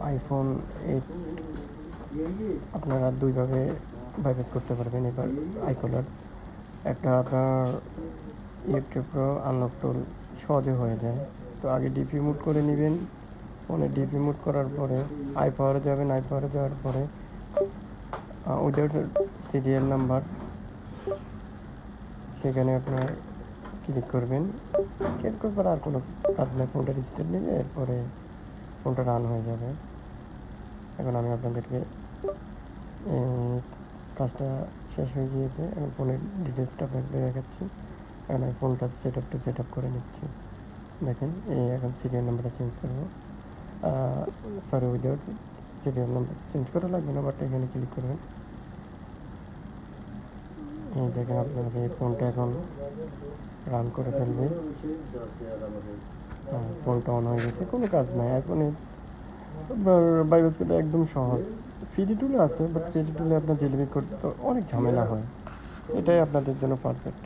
IPhone 8 আপনারা দুইভাবে bypass করতে পারবেন। এবার আইকলার একটা আপনার ইলেকট্রিক প্রো আনলক টুল সহজে হয়ে যায়। তো আগে ডিপি মুড করে নেবেন। ফোনে ডিপি মুড করার পরে আই পাওয়ারে যাবেন। আই পাওয়ারে যাওয়ার পরে উইদাউট সিরিয়াল নাম্বার সেখানে আপনার ক্লিক করবেন। ক্লিক করার পর আর কোনো কাজ নেই, ফোনটা রিস্টার্ট নেবে, এরপরে ফোনটা রান হয়ে যাবে। এখন আমি আপনাদেরকে কাজটা শেষ হয়ে গিয়েছে, এখন ফোনের ডিটেলসটা আপনাকে দেখাচ্ছি। এখন আমি ফোনটা সেট আপ করে নিচ্ছি। দেখেন এখন সিরিয়াল নাম্বারটা চেঞ্জ করবো। Sorry, without serial number change করা লাগবে না, বাট এখানে ক্লিক করবেন। এই দেখেন আপনার এই ফোনটা এখন রান করে ফেলবে। ফোনটা অন হয়ে গেছে, কোনো কাজ নাই। আইফোনে বাইপাস করতে একদম সহজ। ফ্রি টুলে আছে, বাট ফ্রি টুলে আপনার ডেলিভারি করতে অনেক ঝামেলা হয়। এটাই আপনাদের জন্য পারফেক্ট।